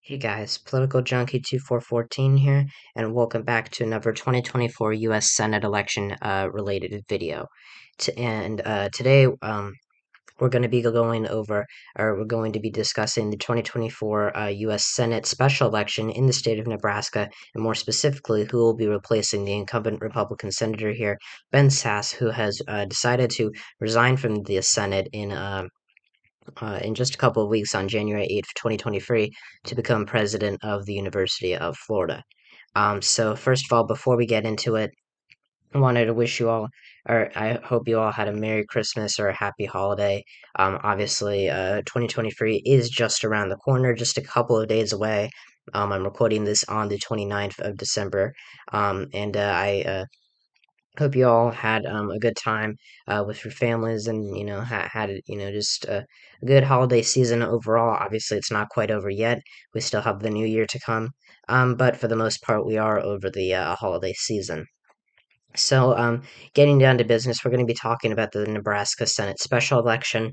Hey guys, Political Junkie 2414 here, and welcome back to another 2024 U.S. Senate election related video. Today we're going to be we're going to be discussing the 2024 U.S. Senate special election in the state of Nebraska, and more specifically, who will be replacing the incumbent Republican senator here, Ben Sasse, who has decided to resign from the Senate in just a couple of weeks on January 8th, 2023, to become president of the University of Florida. So first of all, before we get into it, I wanted to wish you all, or I hope you all had a Merry Christmas or a Happy Holiday. Obviously, 2023 is just around the corner, just a couple of days away. I'm recording this on the 29th of December, and I hope you all had a good time with your families, and had just a good holiday season overall. Obviously, it's not quite over yet. We still have the new year to come, but for the most part, we are over the holiday season. So, getting down to business, we're going to be talking about the Nebraska Senate special election,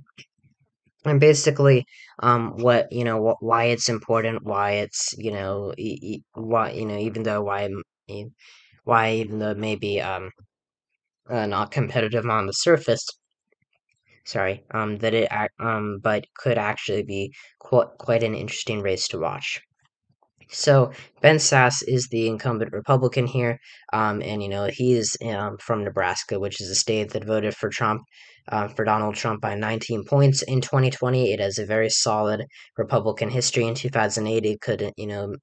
and basically, why it's important, why it's why even though why even though maybe not competitive on the surface. Sorry, but could actually be quite an interesting race to watch. So Ben Sasse is the incumbent Republican here, and he is from Nebraska, which is a state that voted for Donald Trump by 19 points in 2020. It has a very solid Republican history. In 2008, it could,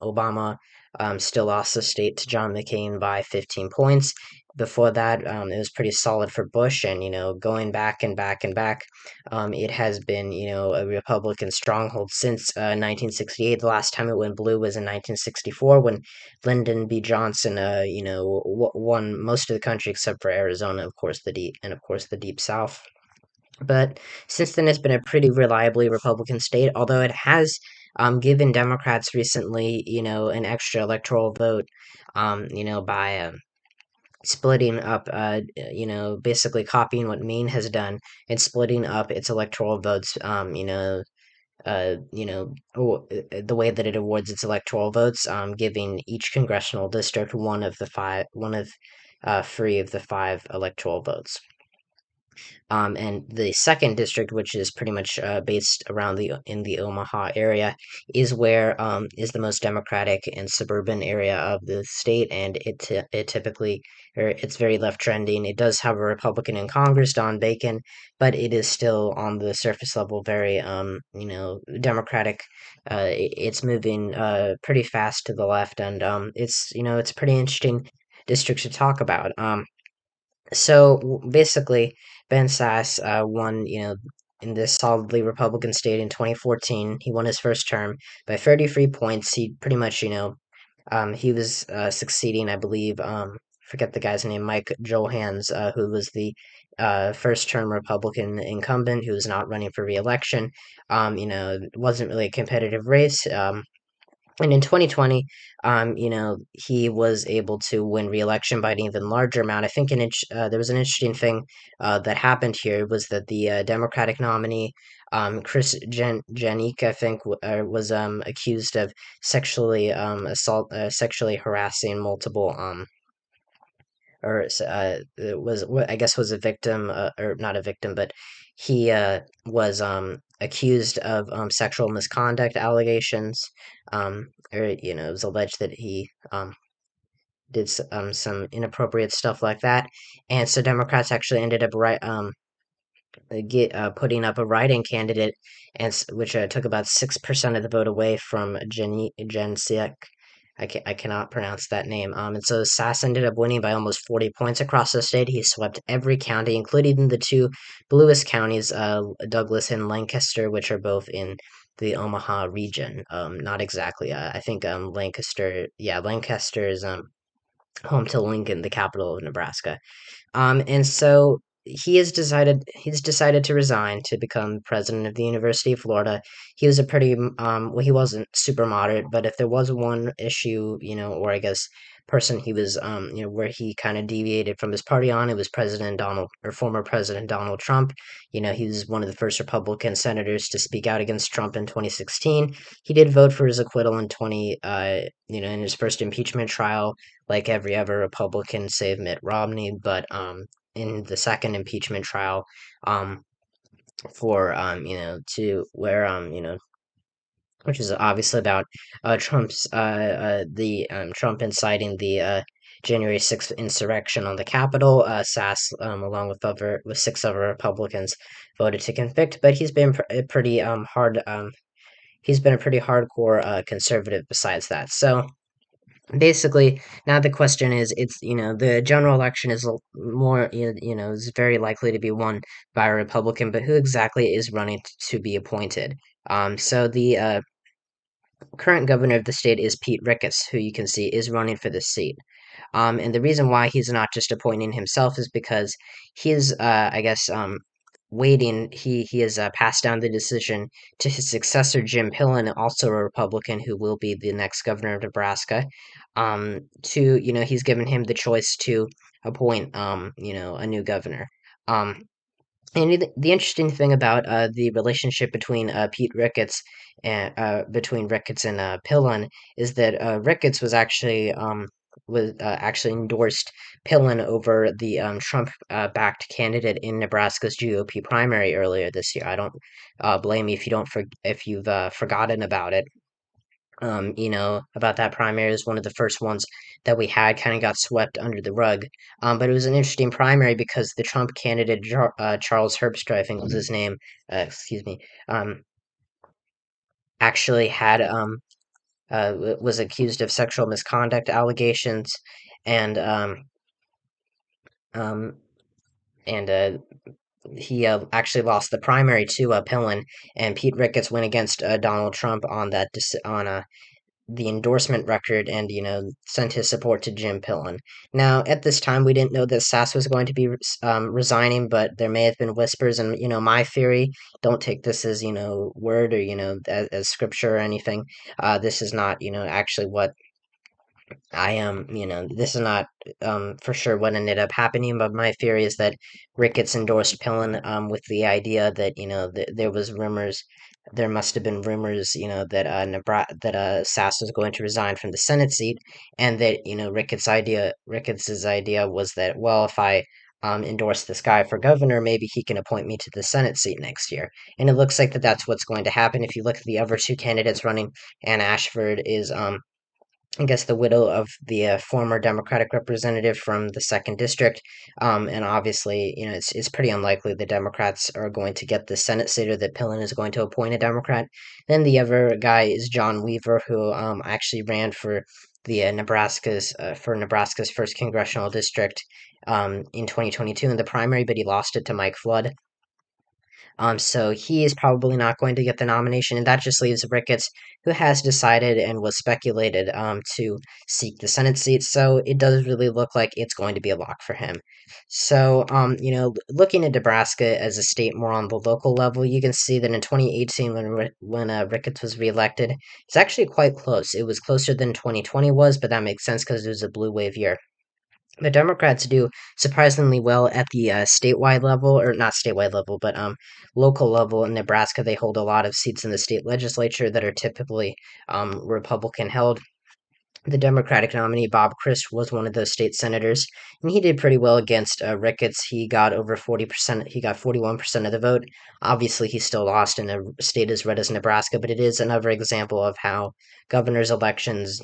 Obama still lost the state to John McCain by 15 points. Before that, it was pretty solid for Bush, and going back and back and back, it has been, a Republican stronghold since 1968. The last time it went blue was in 1964 when Lyndon B. Johnson, won most of the country except for Arizona, of course, the deep South. But since then, it's been a pretty reliably Republican state, although it has given Democrats recently, an extra electoral vote, by splitting up, basically copying what Maine has done and splitting up its electoral votes, the way that it awards its electoral votes, giving each congressional district one of three of the five electoral votes. And the second district, which is pretty much based around in the Omaha area, is where is the most democratic and suburban area of the state, and it typically, or it's very left trending. It does have a Republican in Congress, Don Bacon, but it is still on the surface level very democratic. It's moving pretty fast to the left, and it's a pretty interesting district to talk about. So basically, Ben Sasse won, in this solidly Republican state in 2014. He won his first term by 33 points. He pretty much, he was succeeding, I believe, forget the guy's name, Mike Johans, who was the first term Republican incumbent who was not running for re-election. It wasn't really a competitive race. And in 2020, he was able to win re-election by an even larger amount. I think there was an interesting thing that happened here was that the Democratic nominee, Chris Janik, I think, was accused of sexually harassing multiple or was I guess was a victim, or not a victim, but he was accused of sexual misconduct allegations. Or it was alleged that he did some inappropriate stuff like that, and so Democrats actually ended up putting up a write-in candidate, which took about 6% of the vote away from Jen Siek. I cannot pronounce that name. And so Sass ended up winning by almost 40 points across the state. He swept every county, including the two bluest counties, Douglas and Lancaster, which are both in the Omaha region. Not exactly. I think Lancaster. Yeah, Lancaster is home to Lincoln, the capital of Nebraska. And so he's decided to resign to become president of the University of Florida. He was a pretty well, he wasn't super moderate, but if there was one issue, or I guess person he was where he kind of deviated from his party on, it was President Donald or former President Donald Trump. He was one of the first Republican senators to speak out against Trump in 2016. He did vote for his acquittal in 20 in his first impeachment trial, like every other Republican save Mitt Romney, but in the second impeachment trial, um, for to where which is obviously about Trump's the Trump inciting the January 6th insurrection on the Capitol. Sass, along with six other Republicans, voted to convict, but he's been a pretty hard. He's been a pretty hardcore conservative besides that. So basically, now the question is, it's the general election is more is very likely to be won by a Republican, but who exactly is running to be appointed? So the current governor of the state is Pete Ricketts, who you can see is running for this seat. And the reason why he's not just appointing himself is because he's, I guess, waiting. He has passed down the decision to his successor, Jim Pillen, also a Republican who will be the next governor of Nebraska. He's given him the choice to appoint, a new governor. Um, and the interesting thing about the relationship between between Ricketts and Pillen is that Ricketts was actually endorsed Pillen over the Trump backed candidate in Nebraska's GOP primary earlier this year. I don't blame you if you don't if you've forgotten about it. About that primary. It was one of the first ones that we had, kind of got swept under the rug. But it was an interesting primary because the Trump candidate, Charles Herbstra, I think was his name, excuse me, actually was accused of sexual misconduct allegations, and um, and he actually lost the primary to Pillen, and Pete Ricketts went against Donald Trump on the endorsement record, and sent his support to Jim Pillen. Now, at this time, we didn't know that Sass was going to be resigning, but there may have been whispers, and my theory, don't take this as word, or as scripture or anything. This is not actually what I am, this is not for sure what ended up happening, but my theory is that Ricketts endorsed Pillen with the idea that there must have been rumors, that Sass was going to resign from the Senate seat, and that Ricketts's idea was that, well, if I endorse this guy for governor, maybe he can appoint me to the Senate seat next year, and it looks like that's what's going to happen. If you look at the other two candidates running, Ann Ashford is I guess the widow of the former Democratic representative from the second district, and obviously, it's pretty unlikely the Democrats are going to get the Senate seat, or that Pillen is going to appoint a Democrat. Then the other guy is John Weaver, who actually ran for the Nebraska's first congressional district in 2022 in the primary, but he lost it to Mike Flood. So he is probably not going to get the nomination, and that just leaves Ricketts, who has decided and was speculated to seek the Senate seat. So it does really look like it's going to be a lock for him. So, looking at Nebraska as a state more on the local level, you can see that in 2018, when Ricketts was reelected, it's actually quite close. It was closer than 2020 was, but that makes sense because it was a blue wave year. The Democrats do surprisingly well at the statewide level, or not statewide level, but local level in Nebraska. They hold a lot of seats in the state legislature that are typically Republican held. The Democratic nominee, Bob Christ, was one of those state senators, and he did pretty well against Ricketts. He got over 40%, he got 41% of the vote. Obviously, he still lost in a state as red as Nebraska, but it is another example of how governor's elections,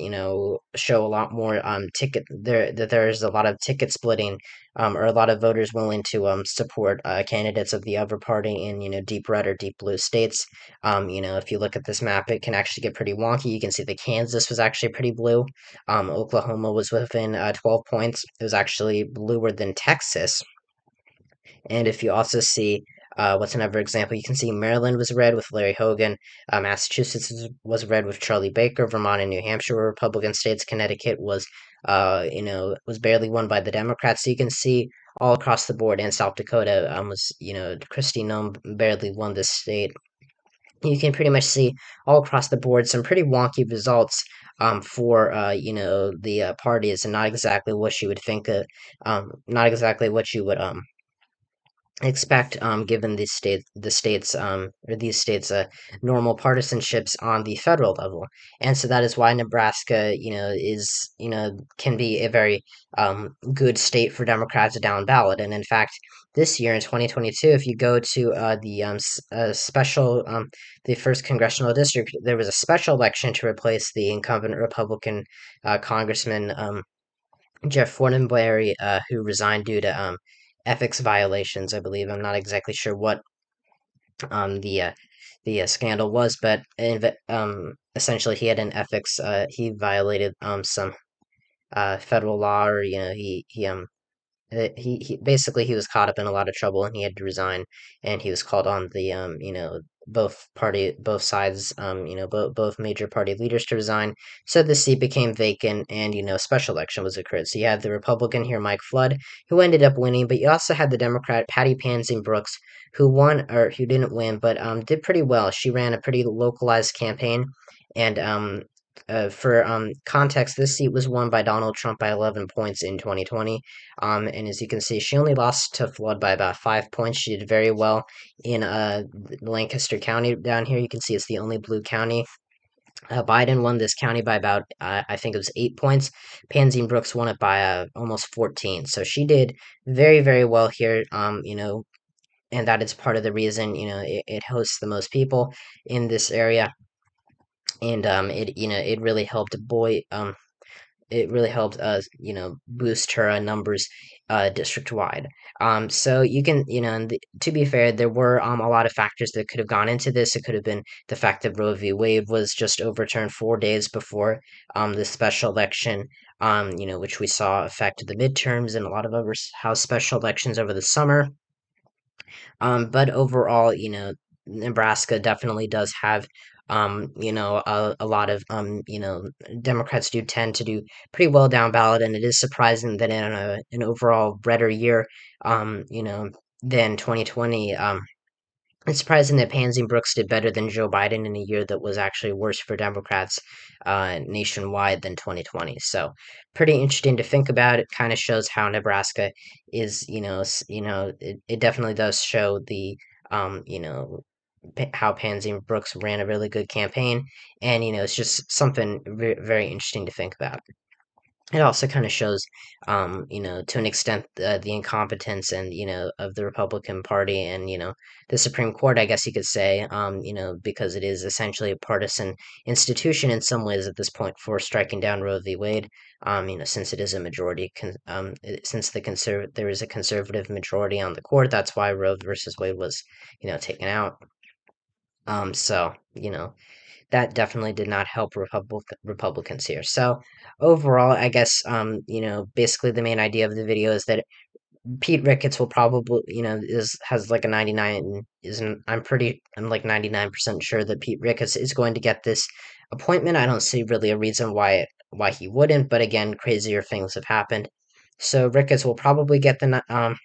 show a lot more that there's a lot of ticket splitting, or a lot of voters willing to support candidates of the other party in, deep red or deep blue states. If you look at this map, it can actually get pretty wonky. You can see that Kansas was actually pretty blue. Oklahoma was within 12 points. It was actually bluer than Texas. And if you also see, what's another example? You can see Maryland was red with Larry Hogan. Massachusetts was red with Charlie Baker. Vermont and New Hampshire were Republican states. Connecticut was barely won by the Democrats. So you can see all across the board. And South Dakota was, Kristi Noem barely won this state. You can pretty much see all across the board some pretty wonky results for the parties, and not exactly what you would think of, not exactly what you would expect, given these states normal partisanships on the federal level. And so that is why Nebraska, is, can be a very good state for Democrats down ballot. And in fact, this year in 2022, if you go to the first congressional district, there was a special election to replace the incumbent Republican Congressman Jeff Fortenberry, who resigned due to ethics violations, I believe. I'm not exactly sure what the scandal was, but essentially he had an ethics. He violated some federal law, or he basically he was caught up in a lot of trouble and he had to resign, and he was called on the both sides, both major party leaders to resign. So the seat became vacant, and special election was occurred. So you had the Republican here, Mike Flood, who ended up winning, but you also had the Democrat Patty Pansy Brooks, who won, or who didn't win, but did pretty well. She ran a pretty localized campaign, and for context, this seat was won by Donald Trump by 11 points in 2020. And as you can see, she only lost to Flood by about 5 points. She did very well in Lancaster County down here. You can see it's the only blue county. Biden won this county by about, I think it was 8 points. Pansy Brooks won it by almost 14. So she did very, very well here. And that is part of the reason, it hosts the most people in this area. And it really helped it really helped boost her numbers district wide. So you can, and to be fair, there were a lot of factors that could have gone into this. It could have been the fact that Roe v. Wade was just overturned 4 days before the special election, which we saw affect the midterms and a lot of other House special elections over the summer. But overall, Nebraska definitely does have, a lot of, Democrats do tend to do pretty well down ballot, and it is surprising that in an overall redder year, than 2020, it's surprising that Pansy Brooks did better than Joe Biden in a year that was actually worse for Democrats nationwide than 2020. So, pretty interesting to think about. It kind of shows how Nebraska is, it definitely does show the, how Pansy Brooks ran a really good campaign, and it's just something very interesting to think about. It also kind of shows, to an extent, the incompetence and of the Republican Party, and the Supreme Court, I guess you could say, because it is essentially a partisan institution in some ways at this point for striking down Roe v. Wade. Since it is a majority, since there is a conservative majority on the court, that's why Roe versus Wade was taken out. So that definitely did not help Republicans here. So overall, I guess basically the main idea of the video is that Pete Ricketts will probably, has like a 99, isn't I'm like 99% sure that Pete Ricketts is going to get this appointment. I don't see really a reason why he wouldn't, but again, crazier things have happened. So Ricketts will probably get the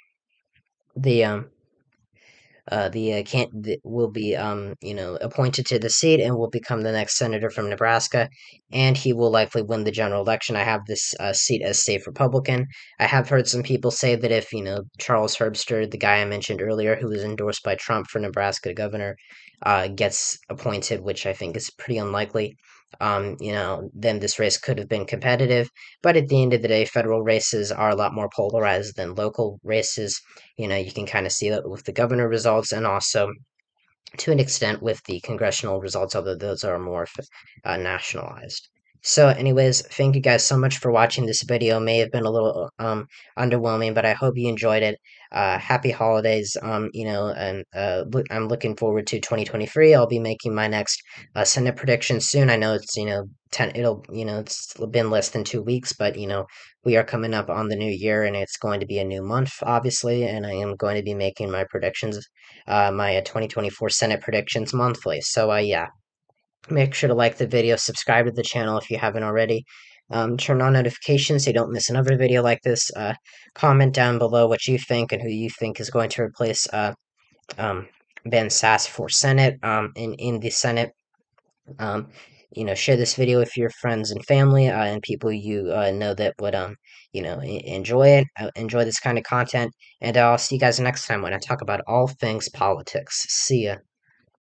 will be appointed to the seat and will become the next senator from Nebraska, and he will likely win the general election. I have this seat as safe Republican. I have heard some people say that if Charles Herbster, the guy I mentioned earlier, who was endorsed by Trump for Nebraska governor, gets appointed, which I think is pretty unlikely. Then this race could have been competitive, but at the end of the day, federal races are a lot more polarized than local races. You can kind of see that with the governor results, and also to an extent with the congressional results, although those are more nationalized. So, anyways, thank you guys so much for watching this video. May have been a little underwhelming, but I hope you enjoyed it. Happy holidays, and I'm looking forward to 2023. I'll be making my next Senate prediction soon. I know it's 10. It's been less than 2 weeks, but we are coming up on the new year, and it's going to be a new month, obviously, and I am going to be making my predictions, my 2024 Senate predictions monthly. So, yeah, make sure to like the video, subscribe to the channel if you haven't already, Turn on notifications so you don't miss another video like this. Comment down below what you think and who you think is going to replace um, Ben Sasse for Senate in the Senate. Um, share this video with your friends and family and people you know that would enjoy it, enjoy this kind of content. And I'll see you guys next time when I talk about all things politics. See ya.